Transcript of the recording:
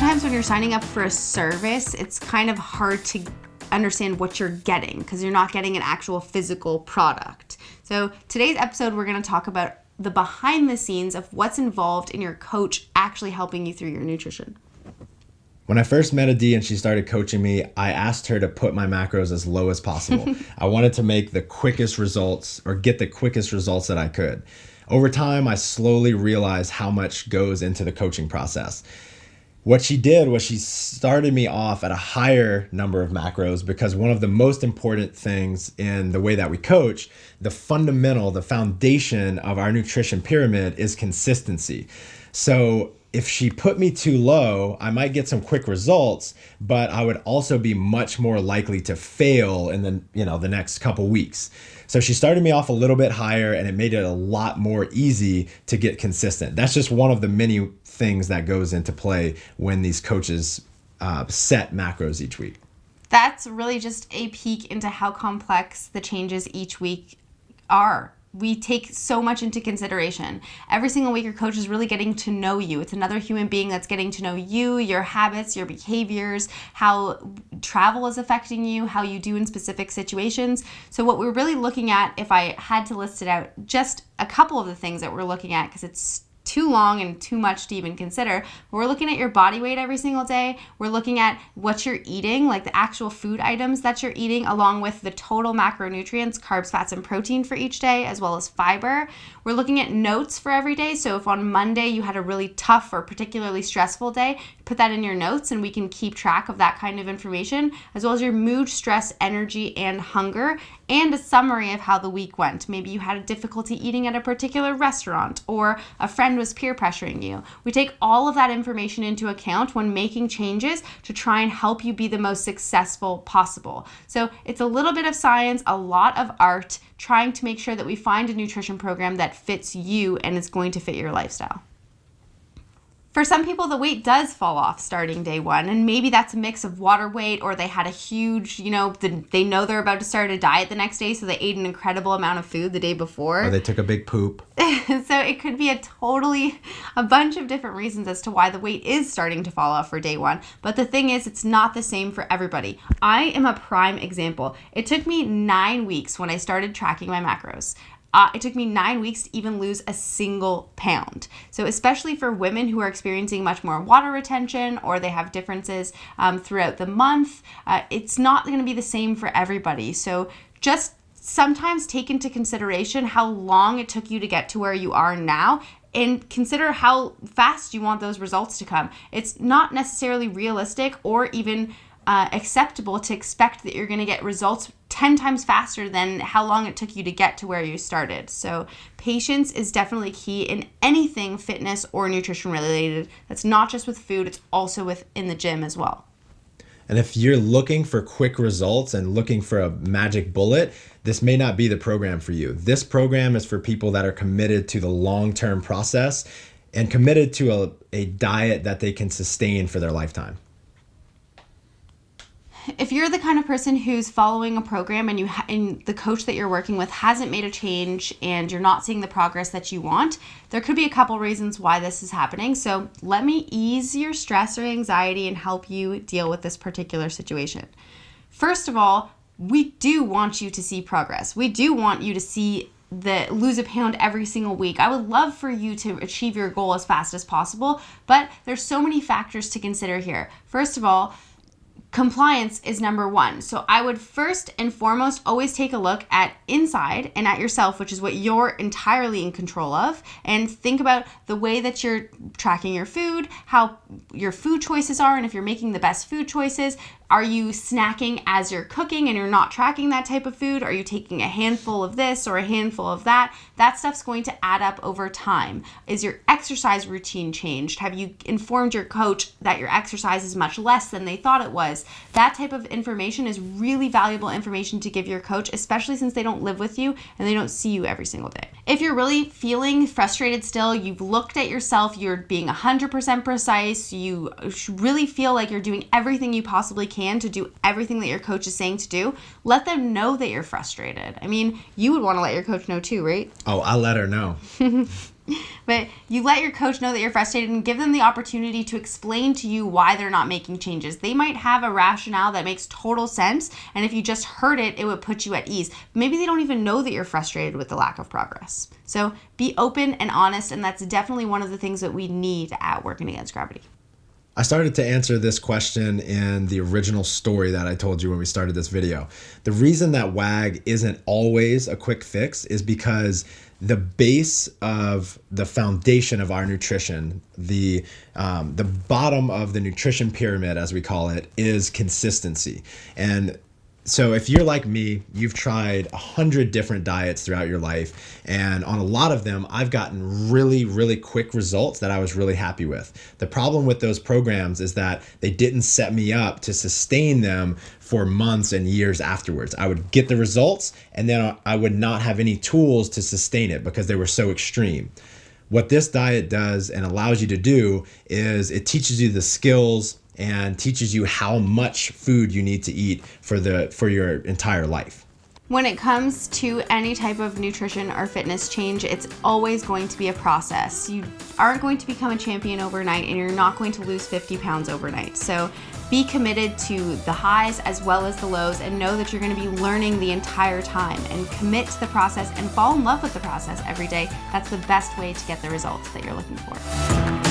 Sometimes when you're signing up for a service, it's kind of hard to understand what you're getting because you're not getting an actual physical product. So today's episode, we're going to talk about the behind the scenes of what's involved in your coach actually helping you through your nutrition. When I first met Adee and she started coaching me, I asked her to put my macros as low as possible. I wanted to make the quickest results or get the quickest results that I could. Over time, I slowly realized how much goes into the coaching process. What she did was she started me off at a higher number of macros because one of the most important things in the way that we coach, the foundation of our nutrition pyramid is consistency. So if she put me too low, I might get some quick results, but I would also be much more likely to fail in the next couple weeks. So she started me off a little bit higher and it made it a lot more easy to get consistent. That's just one of the many things that goes into play when these coaches set macros each week. That's really just a peek into how complex the changes each week are. We take so much into consideration. Every single week, your coach is really getting to know you. It's another human being that's getting to know you, your habits, your behaviors, how travel is affecting you, how you do in specific situations. So what we're really looking at, if I had to list it out, just a couple of the things that we're looking at, because it's too long and too much to even consider. We're looking at your body weight every single day. We're looking at what you're eating, like the actual food items that you're eating, along with the total macronutrients, carbs, fats, and protein for each day, as well as fiber. We're looking at notes for every day. So if on Monday you had a really tough or particularly stressful day, put that in your notes and we can keep track of that kind of information, as well as your mood, stress, energy, and hunger, and a summary of how the week went. Maybe you had a difficulty eating at a particular restaurant or a friend was peer pressuring you. We take all of that information into account when making changes to try and help you be the most successful possible. So it's a little bit of science, a lot of art, trying to make sure that we find a nutrition program that fits you and is going to fit your lifestyle. For some people, the weight does fall off starting day one, and maybe that's a mix of water weight or they had a huge, they know they're about to start a diet the next day, so they ate an incredible amount of food the day before. Or they took a big poop. So it could be a bunch of different reasons as to why the weight is starting to fall off for day one. But the thing is, it's not the same for everybody. I am a prime example. It took me 9 weeks when I started tracking my macros. It took me 9 weeks to even lose a single pound. So especially for women who are experiencing much more water retention or they have differences throughout the month, it's not going to be the same for everybody. So just sometimes take into consideration how long it took you to get to where you are now and consider how fast you want those results to come. It's not necessarily realistic or even acceptable to expect that you're going to get results 10 times faster than how long it took you to get to where you started. So patience is definitely key in anything fitness or nutrition related. That's not just with food, it's also within the gym as well. And if you're looking for quick results and looking for a magic bullet, this may not be the program for you. This program is for people that are committed to the long-term process and committed to a diet that they can sustain for their lifetime. If you're the kind of person who's following a program and the coach that you're working with hasn't made a change and you're not seeing the progress that you want, there could be a couple reasons why this is happening. So let me ease your stress or anxiety and help you deal with this particular situation. First of all, we do want you to see progress. We do want you to lose a pound every single week. I would love for you to achieve your goal as fast as possible, but there's so many factors to consider here. First of all, compliance is number one. So I would first and foremost always take a look at inside and at yourself, which is what you're entirely in control of, and think about the way that you're tracking your food, how your food choices are, and if you're making the best food choices. Are you snacking as you're cooking and you're not tracking that type of food? Are you taking a handful of this or a handful of that? That stuff's going to add up over time. Is your exercise routine changed? Have you informed your coach that your exercise is much less than they thought it was? That type of information is really valuable information to give your coach, especially since they don't live with you and they don't see you every single day. If you're really feeling frustrated still, you've looked at yourself, you're being 100% precise, you really feel like you're doing everything you possibly can can to do everything that your coach is saying to do, let them know that you're frustrated. I mean, you would want to let your coach know too, right? Oh, I'll let her know. But you let your coach know that you're frustrated and give them the opportunity to explain to you why they're not making changes. They might have a rationale that makes total sense, and if you just heard it, it would put you at ease. Maybe they don't even know that you're frustrated with the lack of progress. So be open and honest, and that's definitely one of the things that we need at Working Against Gravity. I started to answer this question in the original story that I told you when we started this video. The reason that WAG isn't always a quick fix is because the base of the foundation of our nutrition, the bottom of the nutrition pyramid, as we call it, is consistency. And so if you're like me, you've tried 100 different diets throughout your life, and on a lot of them, I've gotten really, really quick results that I was really happy with. The problem with those programs is that they didn't set me up to sustain them for months and years afterwards. I would get the results, and then I would not have any tools to sustain it because they were so extreme. What this diet does and allows you to do is it teaches you the skills and teaches you how much food you need to eat for your entire life. When it comes to any type of nutrition or fitness change, it's always going to be a process. You aren't going to become a champion overnight, and you're not going to lose 50 pounds overnight. So be committed to the highs as well as the lows, and know that you're going to be learning the entire time, and commit to the process and fall in love with the process every day. That's the best way to get the results that you're looking for.